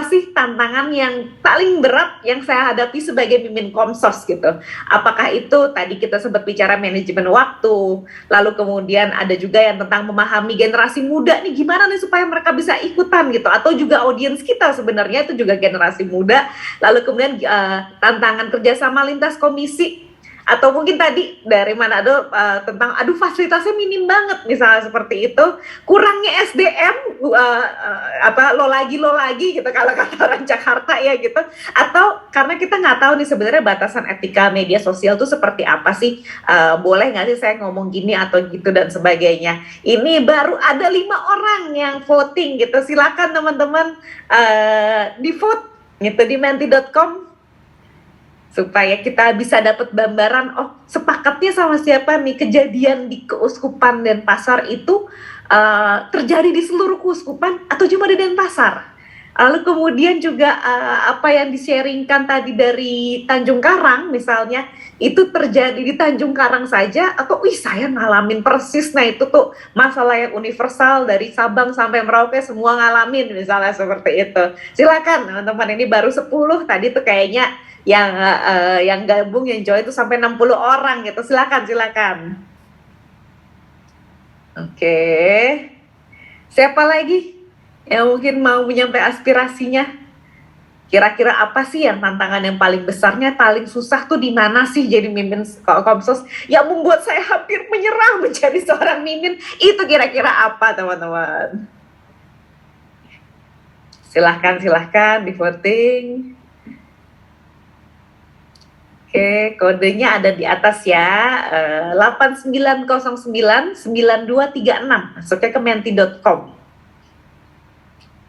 sih tantangan yang paling berat yang saya hadapi sebagai mimin Komsos gitu? Apakah itu tadi kita sempat bicara manajemen waktu, lalu kemudian ada juga yang tentang memahami generasi muda nih gimana nih supaya mereka bisa ikutan gitu, atau juga audiens kita sebenarnya itu juga generasi muda, lalu kemudian tantangan kerjasama lintas komisi, atau mungkin tadi dari Manado tentang aduh fasilitasnya minim banget misalnya seperti itu, kurangnya SDM lo lagi gitu kalau kata orang Jakarta ya gitu, atau karena kita nggak tahu nih sebenarnya batasan etika media sosial tuh seperti apa sih, boleh nggak sih saya ngomong gini atau gitu dan sebagainya. Ini baru ada 5 orang yang voting gitu, silakan teman-teman di vote gitu di menti.com supaya kita bisa dapat gambaran, oh sepakatnya sama siapa nih kejadian di Keuskupan Denpasar itu terjadi di seluruh keuskupan atau cuma di Denpasar. Lalu kemudian juga apa yang di-sharingkan tadi dari Tanjung Karang misalnya, itu terjadi di Tanjung Karang saja atau saya ngalamin persis, nah itu tuh masalah yang universal dari Sabang sampai Merauke semua ngalamin misalnya seperti itu. Silakan teman-teman, ini baru 10 tadi tuh kayaknya yang gabung yang join itu sampai 60 orang gitu. Silakan. Oke. Siapa lagi yang mungkin mau menyampaikan aspirasinya? Kira-kira apa sih yang tantangan yang paling besarnya, paling susah tuh di mana sih jadi mimin Komsos yang membuat saya hampir menyerah menjadi seorang mimin? Itu kira-kira apa teman-teman? Silahkan di voting. Oke, kodenya ada di atas ya, 89099236, masuknya ke menti.com.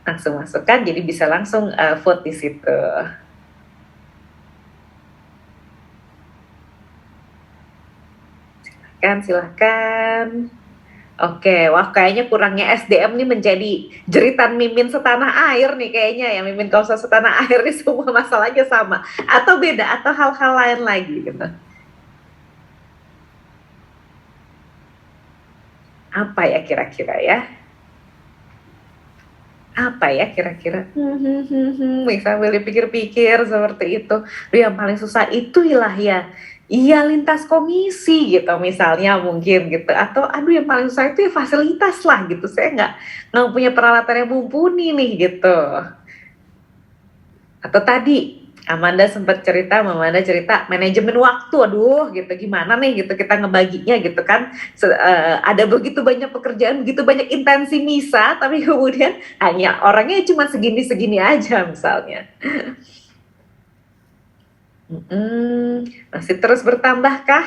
Langsung masukkan, jadi bisa langsung vote di situ. Silahkan. Oke, wah kayaknya kurangnya SDM nih menjadi jeritan mimin setanah air nih kayaknya ya, mimin Komsos setanah air nih semua masalahnya sama, atau beda, atau hal-hal lain lagi gitu. Apa ya kira-kira ya? Apa ya kira-kira? Sambil dipikir-pikir seperti itu. Yang paling susah itu ya iya lintas komisi gitu misalnya mungkin gitu, atau aduh yang paling susah itu ya fasilitas lah gitu, saya nggak punya peralatan yang mumpuni nih gitu. Atau tadi Amanda cerita manajemen waktu, aduh gitu gimana nih gitu kita ngebaginya gitu kan. Ada begitu banyak pekerjaan, begitu banyak intensi misa, tapi kemudian hanya orangnya cuma segini-segini aja misalnya. Masih terus bertambahkah?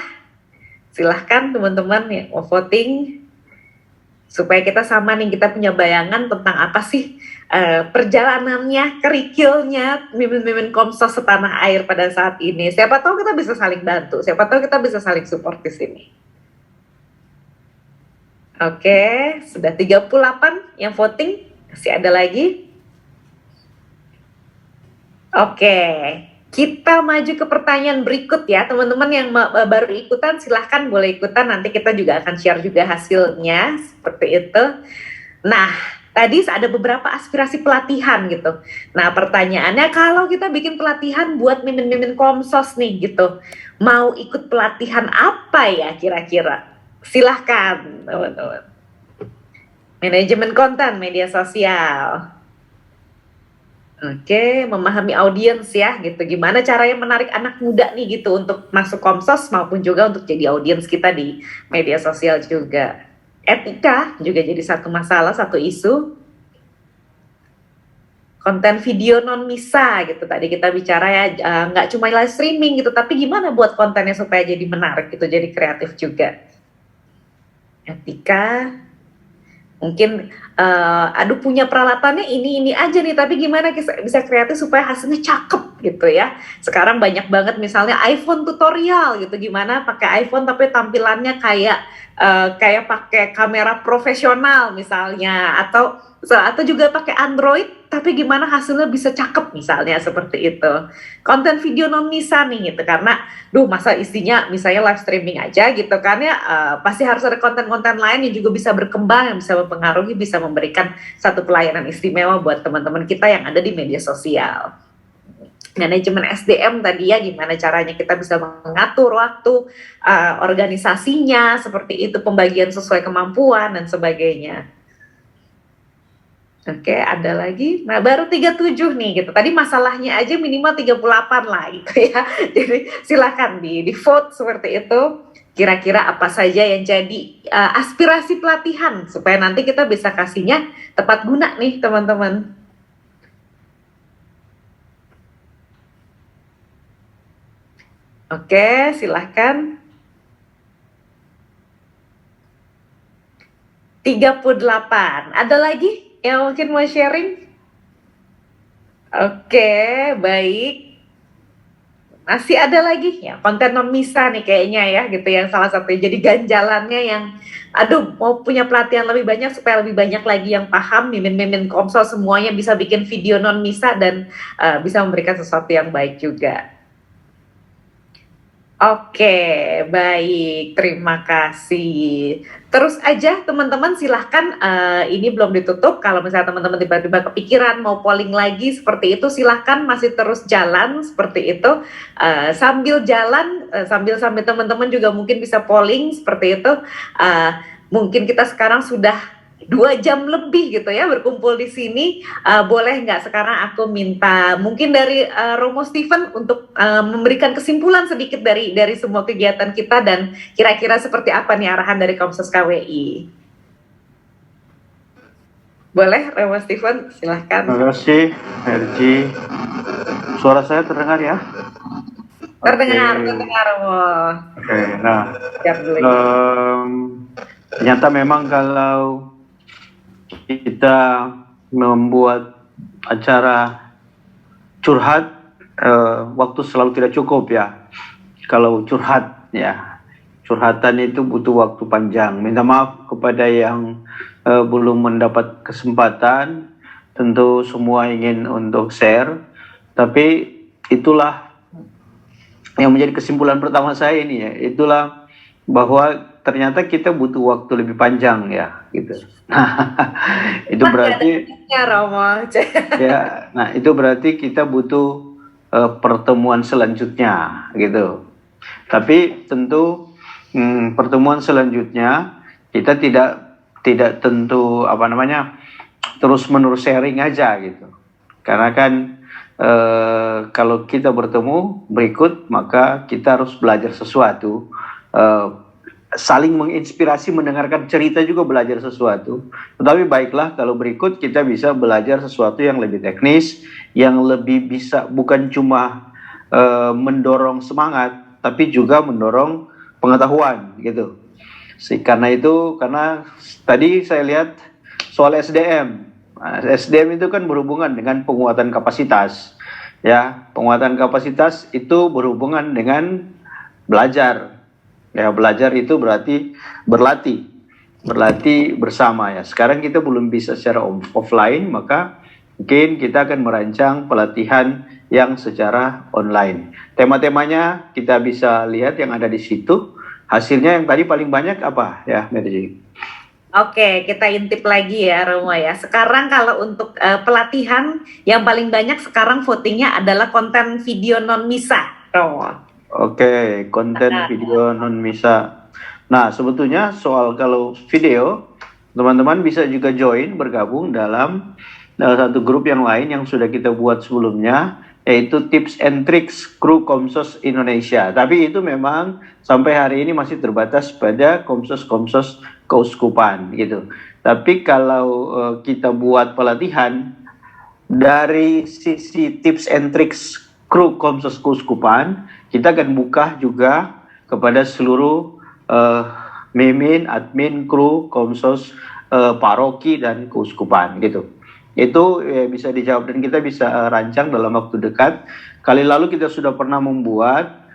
Silahkan teman-teman ya mau voting supaya kita sama nih, kita punya bayangan tentang apa sih perjalanannya, kerikilnya mimin-mimin Komsos setanah air pada saat ini. Siapa tahu kita bisa saling bantu, siapa tahu kita bisa saling support di sini. Oke, sudah 38 yang voting, masih ada lagi. Oke, kita maju ke pertanyaan berikut ya, teman-teman yang baru ikutan silahkan boleh ikutan, nanti kita juga akan share juga hasilnya seperti itu. Nah, tadi ada beberapa aspirasi pelatihan gitu. Nah, pertanyaannya kalau kita bikin pelatihan buat mimin-mimin Komsos nih gitu, mau ikut pelatihan apa ya kira-kira? Silahkan teman-teman. Manajemen konten media sosial. Oke, memahami audiens ya gitu. Gimana caranya menarik anak muda nih gitu untuk masuk Komsos maupun juga untuk jadi audiens kita di media sosial juga. Etika juga jadi satu masalah, satu isu. Konten video non misa gitu, tadi kita bicara ya, nggak cuma live streaming gitu, tapi gimana buat kontennya supaya jadi menarik gitu, jadi kreatif juga. Etika, mungkin punya peralatannya ini aja nih, tapi gimana bisa kreatif supaya hasilnya cakep gitu ya. Sekarang banyak banget misalnya iPhone tutorial gitu, gimana pakai iPhone tapi tampilannya kayak pakai kamera profesional misalnya, atau juga pakai Android tapi gimana hasilnya bisa cakep misalnya seperti itu. Konten video non misa nih gitu, karena masa isinya misalnya live streaming aja gitu kan ya, pasti harus ada konten-konten lain yang juga bisa berkembang, yang bisa mempengaruhi, bisa memberikan satu pelayanan istimewa buat teman-teman kita yang ada di media sosial. Manajemen SDM tadi ya, gimana caranya kita bisa mengatur waktu, organisasinya seperti itu, pembagian sesuai kemampuan dan sebagainya. Oke, ada lagi. Nah, baru 37 nih gitu. Tadi masalahnya aja minimal 38 lah gitu ya. Jadi silakan di vote seperti itu. Kira-kira apa saja yang jadi aspirasi pelatihan supaya nanti kita bisa kasihnya tepat guna nih teman-teman. Oke, silahkan. 38. Ada lagi yang mungkin mau sharing? Oke, baik. Masih ada lagi ya, konten non misa nih kayaknya ya gitu, yang salah satu jadi ganjalannya yang mau punya pelatihan lebih banyak supaya lebih banyak lagi yang paham, mimin Komsel semuanya bisa bikin video non misa dan bisa memberikan sesuatu yang baik juga. Oke, baik, terima kasih. Terus aja teman-teman silahkan, ini belum ditutup, kalau misalnya teman-teman tiba-tiba kepikiran mau polling lagi seperti itu, silahkan masih terus jalan seperti itu. Sambil jalan, sambil teman-teman juga mungkin bisa polling seperti itu. Mungkin kita sekarang sudah 2 jam lebih gitu ya berkumpul di sini. Boleh nggak sekarang aku minta mungkin dari Romo Steven untuk memberikan kesimpulan sedikit dari semua kegiatan kita dan kira-kira seperti apa nih arahan dari Komsos KWI. Boleh Romo Steven, silahkan. Terima kasih Herji. Suara saya terdengar ya? Terdengar Romo. Oke, nah ternyata memang kalau kita membuat acara curhat, waktu selalu tidak cukup ya. Kalau curhat ya, curhatan itu butuh waktu panjang. Minta maaf kepada yang belum mendapat kesempatan. Tentu semua ingin untuk share, tapi itulah yang menjadi kesimpulan pertama saya ini ya. Itulah bahwa ternyata kita butuh waktu lebih panjang ya gitu. Itu berarti ya, nah itu berarti kita butuh pertemuan selanjutnya gitu. Tapi tentu pertemuan selanjutnya kita tidak tentu terus menerus sharing aja gitu. Karena kan kalau kita bertemu berikut maka kita harus belajar sesuatu. Saling menginspirasi, mendengarkan cerita juga belajar sesuatu. Tetapi baiklah kalau berikut kita bisa belajar sesuatu yang lebih teknis, yang lebih bisa bukan cuma mendorong semangat, tapi juga mendorong pengetahuan gitu. Karena tadi saya lihat soal SDM. Nah, SDM itu kan berhubungan dengan penguatan kapasitas. Ya, penguatan kapasitas itu berhubungan dengan belajar. Ya, belajar itu berarti berlatih bersama ya. Sekarang kita belum bisa secara offline, maka mungkin kita akan merancang pelatihan yang secara online. Tema-temanya kita bisa lihat yang ada di situ. Hasilnya yang tadi paling banyak apa ya, Merji? Oke, kita intip lagi ya Romo ya. Sekarang kalau untuk pelatihan yang paling banyak sekarang votingnya adalah konten video non misa, Romo. Oke, konten video non misa. Nah, sebetulnya soal kalau video, teman-teman bisa juga join bergabung dalam satu grup yang lain yang sudah kita buat sebelumnya, yaitu Tips and Tricks Kru Komsos Indonesia. Tapi itu memang sampai hari ini masih terbatas pada komsos-komsos keuskupan gitu. Tapi kalau kita buat pelatihan dari sisi Tips and Tricks Kru Komsos Keuskupan, kita akan buka juga kepada seluruh mimin, admin, kru, komsos, paroki dan keuskupan gitu. Itu bisa dijawab dan kita bisa rancang dalam waktu dekat. Kali lalu kita sudah pernah membuat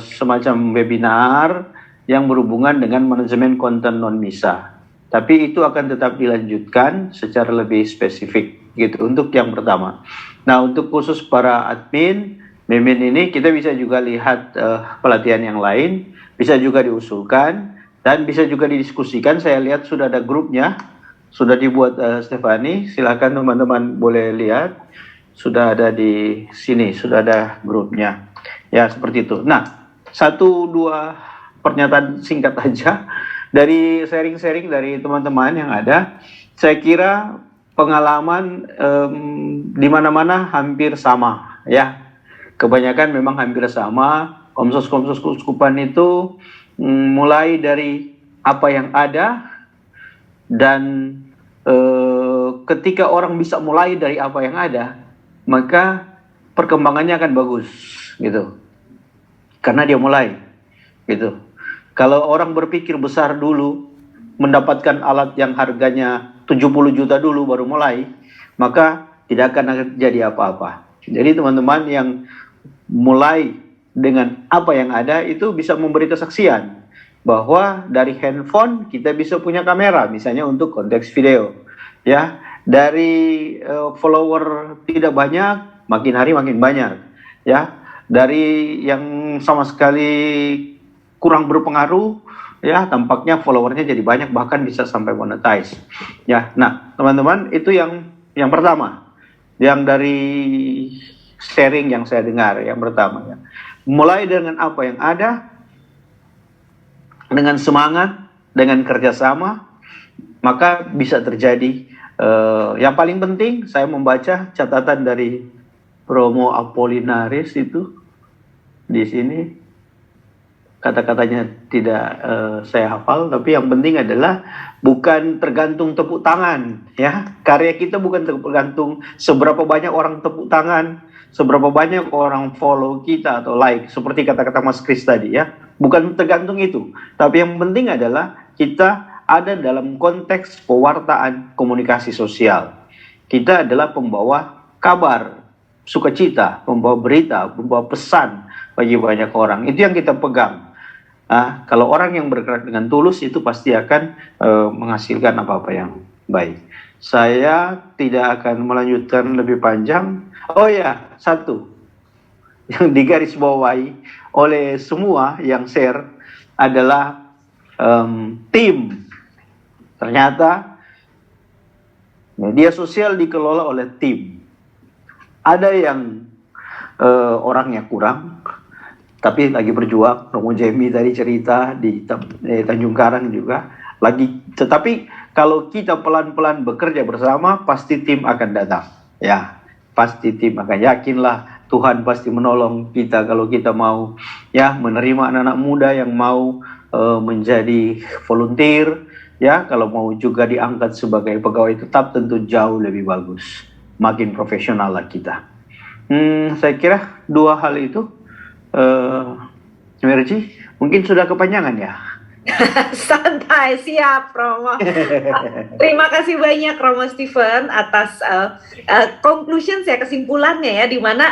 semacam webinar yang berhubungan dengan manajemen konten non misa. Tapi itu akan tetap dilanjutkan secara lebih spesifik gitu untuk yang pertama. Nah, untuk khusus para admin, mimin ini kita bisa juga lihat pelatihan yang lain, bisa juga diusulkan dan bisa juga didiskusikan. Saya lihat sudah ada grupnya, sudah dibuat Stefani. Silakan teman-teman boleh lihat, sudah ada di sini, sudah ada grupnya. Ya, seperti itu. Nah, 1-2 pernyataan singkat aja dari sharing-sharing dari teman-teman yang ada. Saya kira pengalaman di mana-mana hampir sama, ya. Kebanyakan memang hampir sama. Komsos-komsos keuskupan itu mulai dari apa yang ada, dan ketika orang bisa mulai dari apa yang ada, maka perkembangannya akan bagus, gitu. Karena dia mulai, gitu. Kalau orang berpikir besar dulu, mendapatkan alat yang harganya 70 juta dulu baru mulai, maka tidak akan jadi apa-apa. Jadi teman-teman yang mulai dengan apa yang ada itu bisa memberi kesaksian bahwa dari handphone kita bisa punya kamera, misalnya untuk konteks video, ya. Dari follower tidak banyak, makin hari makin banyak, ya. Dari yang sama sekali kurang berpengaruh, ya, tampaknya followernya jadi banyak, bahkan bisa sampai monetize, ya. Nah, teman-teman, itu yang pertama, yang dari sharing yang saya dengar, yang pertama, ya. Mulai dengan apa yang ada, dengan semangat, dengan kerjasama, maka bisa terjadi. Yang paling penting, saya membaca catatan dari Romo Apollinaris itu di sini. Kata-katanya tidak saya hafal, tapi yang penting adalah bukan tergantung tepuk tangan, ya. Karya kita bukan tergantung seberapa banyak orang tepuk tangan, seberapa banyak orang follow kita atau like, seperti kata-kata Mas Kris tadi, ya. Bukan tergantung itu, tapi yang penting adalah kita ada dalam konteks pewartaan komunikasi sosial. Kita adalah pembawa kabar, sukacita, pembawa berita, pembawa pesan bagi banyak orang. Itu yang kita pegang. Kalau orang yang bergerak dengan tulus itu pasti akan menghasilkan apa-apa yang baik. Saya tidak akan melanjutkan lebih panjang. Oh ya, satu yang digarisbawahi oleh semua yang share adalah tim. Ternyata media sosial dikelola oleh tim. Ada yang orangnya kurang, tapi lagi berjuang. Romo Jamie tadi cerita di Tanjung Karang juga lagi. Tetapi kalau kita pelan-pelan bekerja bersama, pasti tim akan datang, ya. Pasti tim akan, yakinlah Tuhan pasti menolong kita kalau kita mau, ya, menerima anak-anak muda yang mau menjadi volunteer, ya. Kalau mau juga diangkat sebagai pegawai tetap, tentu jauh lebih bagus, makin profesional lah kita. Saya kira 2 hal itu. Mercy, mungkin sudah kepanjangan ya? Santai, siap Romo. Terima kasih banyak Romo Stephen atas conclusion ya, kesimpulannya, ya, dimana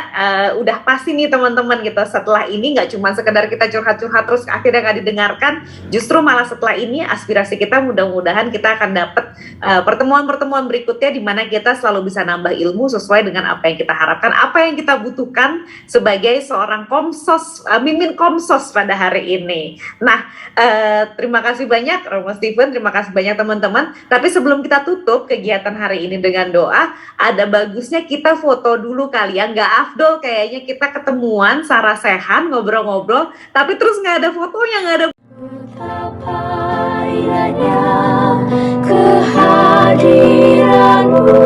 udah pasti nih teman-teman gitu, setelah ini nggak cuma sekedar kita curhat-curhat terus akhirnya nggak didengarkan, justru malah setelah ini aspirasi kita mudah-mudahan kita akan dapat pertemuan-pertemuan berikutnya di mana kita selalu bisa nambah ilmu sesuai dengan apa yang kita harapkan, apa yang kita butuhkan sebagai seorang komsos, mimin komsos pada hari ini. Nah, terima kasih banyak Romo Stephen, terima kasih banyak teman-teman. Tapi sebelum kita tutup kegiatan hari ini dengan doa, ada bagusnya kita foto dulu kali ya. Nggak afdol kayaknya kita ketemuan sarasehan, ngobrol-ngobrol, tapi terus nggak ada fotonya, nggak ada. Betapa indahnya kehadiranmu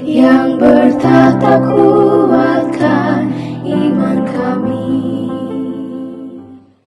yang bertata